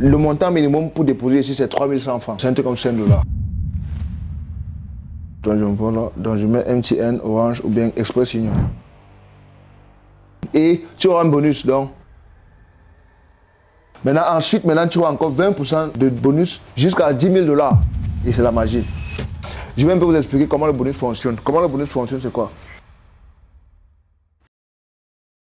Le montant minimum pour déposer ici, c'est 3100 francs. C'est un truc comme 5 dollars. Donc je mets MTN, Orange ou bien Express Union. Et tu auras un bonus donc. Ensuite, tu auras encore 20% de bonus jusqu'à 10 000 dollars. Et c'est la magie. Je vais un peu vous expliquer comment le bonus fonctionne. Comment le bonus fonctionne, c'est quoi?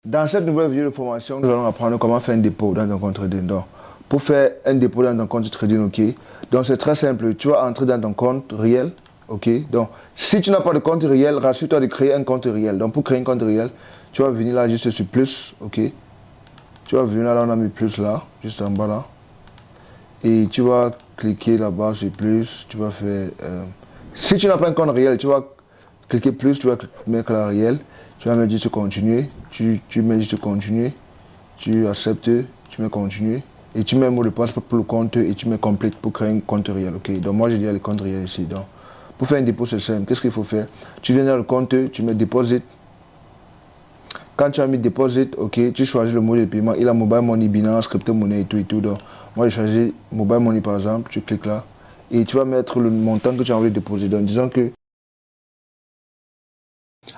Dans cette nouvelle vidéo de formation, nous allons apprendre comment faire un dépôt dans ton compte trading. Donc, pour faire un dépôt dans ton compte trading, ok. Donc, c'est très simple. Tu vas entrer dans ton compte réel, ok. Donc, si tu n'as pas de compte réel, rassure-toi de créer un compte réel. Donc, pour créer un compte réel, tu vas venir là juste sur plus, ok. Tu vas venir là, on a mis plus là, juste en bas là. Et tu vas cliquer là-bas sur plus. Tu vas faire. Si tu n'as pas un compte réel, tu vas cliquer plus, tu vas mettre la réel. Tu vas mettre juste continuer, tu mets juste continuer, tu acceptes, tu mets continuer et tu mets un mot de passe pour le compte et tu mets complete pour créer un compte réel. Ok, donc moi j'ai déjà le compte réel ici. Donc pour faire un dépôt c'est simple, qu'est-ce qu'il faut faire? Tu viens dans le compte, tu mets deposit. Quand tu as mis deposit, ok, tu choisis le mode de paiement. Il a mobile money, Binance, crypto monnaie et tout et tout. Donc moi j'ai choisi mobile money par exemple, tu cliques là et tu vas mettre le montant que tu as envie de déposer. Donc disons que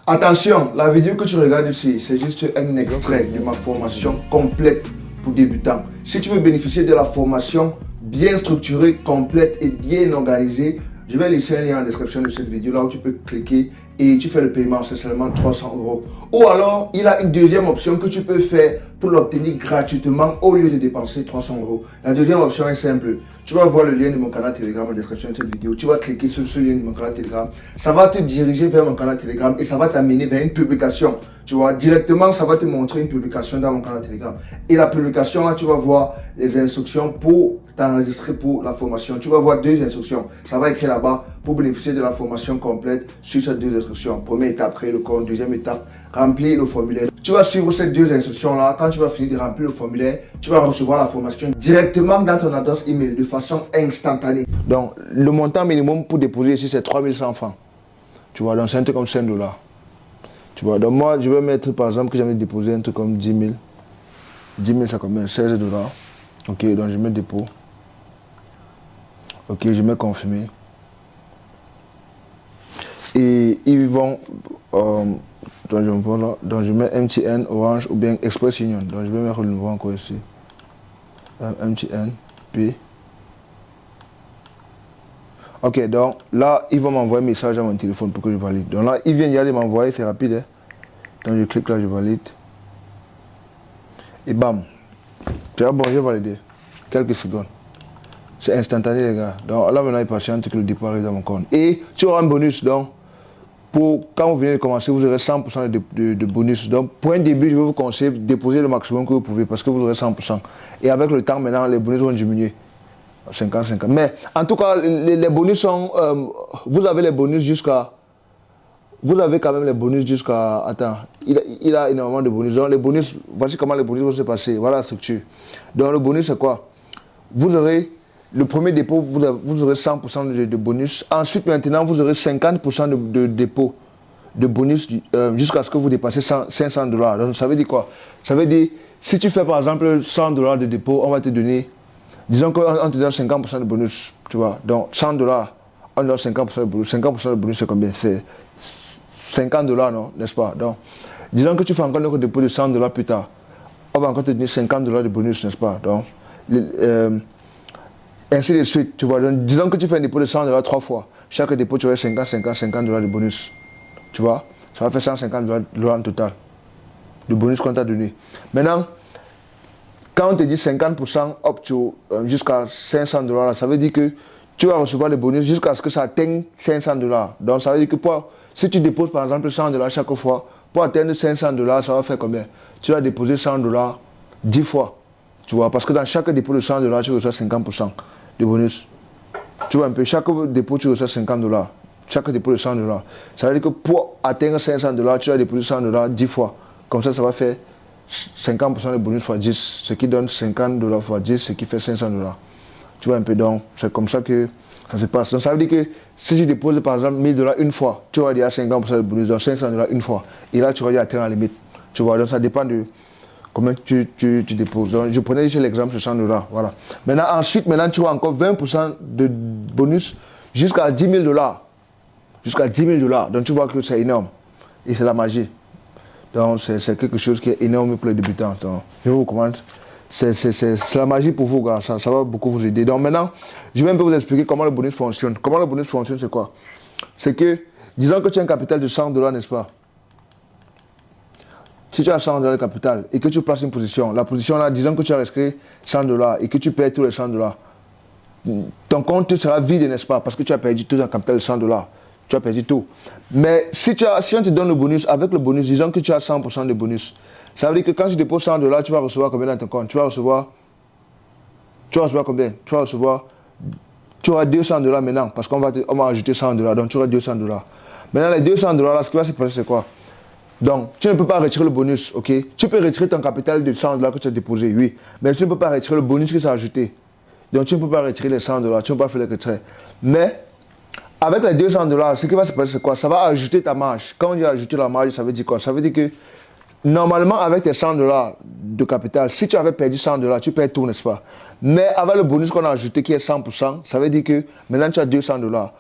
attention, la vidéo que tu regardes ici, c'est juste un extrait de ma formation complète pour débutants. Si tu veux bénéficier de la formation bien structurée, complète et bien organisée, je vais laisser un lien en description de cette vidéo là où tu peux cliquer et tu fais le paiement, c'est seulement 300 €. Ou alors, il a une deuxième option que tu peux faire pour l'obtenir gratuitement au lieu de dépenser 300 €. La deuxième option est simple. Tu vas voir le lien de mon canal Telegram en description de cette vidéo. Tu vas cliquer sur ce lien de mon canal Telegram. Ça va te diriger vers mon canal Telegram et ça va t'amener vers une publication. Tu vois, directement, ça va te montrer une publication dans mon canal Telegram. Et la publication, là, tu vas voir les instructions pour t'enregistrer pour la formation. Tu vas voir deux instructions. Ça va écrire là-bas pour bénéficier de la formation complète sur ces deux instructions. Première étape, créer le compte. Deuxième étape, remplir le formulaire. Tu vas suivre ces deux instructions-là. Quand tu vas finir de remplir le formulaire, tu vas recevoir la formation directement dans ton adresse email de façon instantanée. Donc, le montant minimum pour déposer ici, c'est 3100 francs. Tu vois, donc c'est un truc comme 5 dollars. Tu vois, donc moi, je vais mettre par exemple que j'ai envie de déposer un truc comme 10 000. 10 000, c'est combien? 16 dollars. Ok, donc je mets dépôt. Ok, je mets confirmer. Et ils vont. Donc je mets MTN, Orange ou bien Express Union. Donc je vais mettre le nouveau encore ici. MTN, P. Ok, donc là, ils vont m'envoyer un message à mon téléphone pour que je valide. Donc là, ils viennent y aller m'envoyer, c'est rapide. Hein? Donc je clique là, je valide. Et bam. Tu vois, bon, j'ai validé. Quelques secondes. C'est instantané, les gars. Donc là, maintenant, il patiente que le dépôt arrive dans mon compte. Et tu auras un bonus. Donc, quand vous venez de commencer, vous aurez 100% de bonus. Donc, pour un début, je vais vous conseiller de déposer le maximum que vous pouvez parce que vous aurez 100%. Et avec le temps, maintenant, les bonus vont diminuer. 50-50. Mais en tout cas, les bonus sont. Vous avez les bonus jusqu'à. Vous avez quand même les bonus jusqu'à. Attends, il a énormément de bonus. Donc, les bonus, voici comment les bonus vont se passer. Voilà la structure. Donc, le bonus, c'est quoi? Vous aurez. Le premier dépôt, vous aurez 100% de bonus. Ensuite, maintenant, vous aurez 50% de dépôt de bonus jusqu'à ce que vous dépassez 500 dollars. Donc, ça veut dire quoi? Ça veut dire, si tu fais par exemple 100 dollars de dépôt, on va te donner. Disons qu'on te donne 50% de bonus, tu vois. Donc 100 dollars, on donne 50% de bonus. 50% de bonus, c'est combien? C'est 50 dollars, non? N'est-ce pas? Donc, disons que tu fais encore un dépôt de 100 dollars plus tard. On va encore te donner 50 dollars de bonus, n'est-ce pas? Donc, ainsi de suite, tu vois. Donc, disons que tu fais un dépôt de 100 dollars 3 fois. Chaque dépôt, tu auras 50 dollars de bonus. Tu vois? Ça va faire 150 dollars en total de bonus qu'on t'a donné. Maintenant, quand on te dit 50% up to jusqu'à 500 dollars, ça veut dire que tu vas recevoir le bonus jusqu'à ce que ça atteigne 500 dollars. Donc ça veut dire que si tu déposes par exemple 100 dollars chaque fois, pour atteindre 500 dollars, ça va faire combien? Tu vas déposer 100 dollars 10 fois. Tu vois, parce que dans chaque dépôt de 100 dollars, tu reçois 50% de bonus. Tu vois un peu, chaque dépôt, tu reçois 50 dollars. Chaque dépôt de 100 dollars. Ça veut dire que pour atteindre 500 dollars, tu vas déposer 100 dollars 10 fois. Comme ça va faire 50% de bonus fois 10, ce qui donne 50 dollars fois 10, ce qui fait 500 dollars. Tu vois un peu, donc c'est comme ça que ça se passe. Donc ça veut dire que si tu déposes par exemple 1000 dollars une fois, tu auras déjà 50% de bonus, donc 500 dollars une fois. Et là, tu auras déjà atteint la limite. Tu vois, donc ça dépend de Combien tu déposes. Donc, je prenais juste l'exemple sur 100 $. Voilà. Maintenant, tu as encore 20% de bonus jusqu'à 10 000 $. Jusqu'à 10 000 $. Donc, tu vois que c'est énorme. Et c'est la magie. Donc, c'est quelque chose qui est énorme pour les débutants. Donc, je vous recommande. C'est la magie pour vous, gars. Ça va beaucoup vous aider. Donc, maintenant, je vais un peu vous expliquer comment le bonus fonctionne. Comment le bonus fonctionne, c'est quoi? C'est que, disons que tu as un capital de 100 $, n'est-ce pas? Si tu as 100 $ de capital et que tu places une position, la position là, disons que tu as inscrit 100 $ et que tu perds tous les 100 $, ton compte sera vide, n'est-ce pas? Parce que tu as perdu tout ton capital de 100 $. Tu as perdu tout. Mais si on te donne le bonus, avec le bonus, disons que tu as 100% de bonus, ça veut dire que quand tu déposes 100 $, tu vas recevoir combien dans ton compte? Tu vas recevoir combien? Tu auras 200 $ maintenant, parce qu'on va ajouter 100 $, donc tu auras 200 $. Maintenant, les 200 $ là, ce qui va se passer, c'est quoi? Donc, tu ne peux pas retirer le bonus, ok? Tu peux retirer ton capital de 100 $ que tu as déposé, oui. Mais tu ne peux pas retirer le bonus qui s'est ajouté. Donc, tu ne peux pas retirer les 100 $, tu ne peux pas faire les retraits. Mais, avec les 200 $, ce qui va se passer, c'est quoi? Ça va ajouter ta marge. Quand on dit ajouter la marge, ça veut dire quoi? Ça veut dire que, normalement, avec tes 100 $ de capital, si tu avais perdu 100 $, tu perds tout, n'est-ce pas? Mais avec le bonus qu'on a ajouté, qui est 100%, ça veut dire que maintenant, tu as 200 $.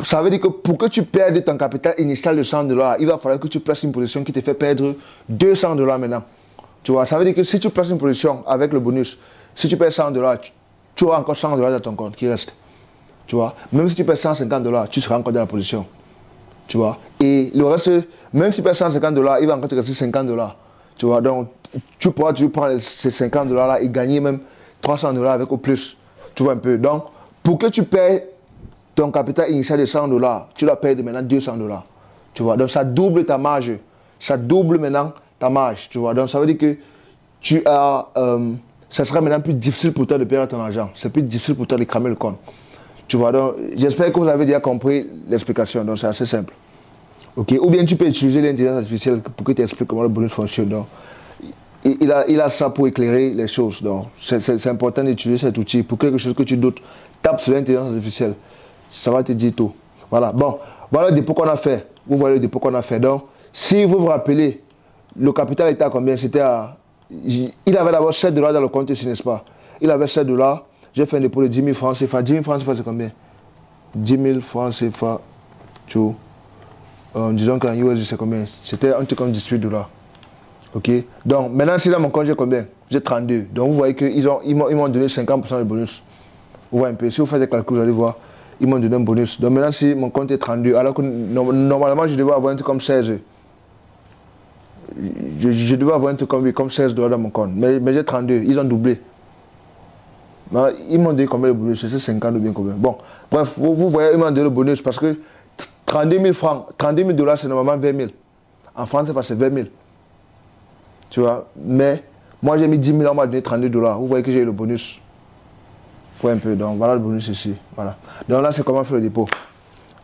Ça veut dire que pour que tu perdes ton capital initial de 100 $, il va falloir que tu places une position qui te fait perdre 200 $ maintenant. Tu vois, ça veut dire que si tu places une position avec le bonus, si tu perds 100 $, tu auras encore 100 $ dans ton compte qui reste. Tu vois, même si tu perds 150 $, tu seras encore dans la position. Tu vois, et le reste, même si tu perds 150 $, il va encore te rester 50 $. Tu vois, donc tu pourras toujours prendre ces 50 $ là et gagner même 300 $ avec au plus. Tu vois un peu. Donc, pour que tu perds ton capital initial de 100 $, tu dois payer maintenant 200 $. Tu vois, donc ça double ta marge. Ça double maintenant ta marge. Tu vois, donc ça veut dire que ça sera maintenant plus difficile pour toi de perdre ton argent. C'est plus difficile pour toi de cramer le compte. Tu vois, donc j'espère que vous avez déjà compris l'explication. Donc c'est assez simple. Ok, ou bien tu peux utiliser l'intelligence artificielle pour que tu expliques comment le bonus fonctionne. Donc, il a ça pour éclairer les choses. Donc c'est important d'utiliser cet outil pour quelque chose que tu doutes. Tape sur l'intelligence artificielle. Ça va te dire tout. Voilà. Bon, voilà le dépôt qu'on a fait. Vous voyez le dépôt qu'on a fait. Donc, si vous vous rappelez, le capital était à combien? C'était à... Il avait d'abord 7 $ dans le compte ici, n'est-ce pas? Il avait 7 $. J'ai fait un dépôt de 10 000 francs CFA. 10 000 francs CFA, c'est combien? 10 000 francs CFA. Disons qu'en USD, c'est combien? C'était un truc comme 18 $. Ok? Donc, maintenant, si dans mon compte, j'ai combien? J'ai 32. Donc, vous voyez qu'ils m'ont donné 50% de bonus. Vous voyez un peu. Si vous faites des calculs, vous allez voir. Ils m'ont donné un bonus. Donc maintenant, si mon compte est 32, alors que normalement, je devais avoir un truc comme 16. Je devais avoir un truc comme 16 $ dans mon compte. Mais j'ai 32. Ils ont doublé. Ils m'ont donné combien de bonus? C'est 50 ou bien combien? Bon, bref, vous voyez, ils m'ont donné le bonus parce que 32 000 francs, 32 000 $, c'est normalement 20 000. En France, c'est 20 000. Tu vois? Mais moi, j'ai mis 10 000, on m'a donné 32 $. Vous voyez que j'ai eu le bonus. Un peu, donc voilà le bonus ici. Voilà. Donc là, c'est comment faire le dépôt.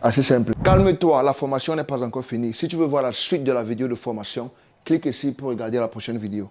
Assez simple. Calme-toi, la formation n'est pas encore finie. Si tu veux voir la suite de la vidéo de formation, clique ici pour regarder la prochaine vidéo.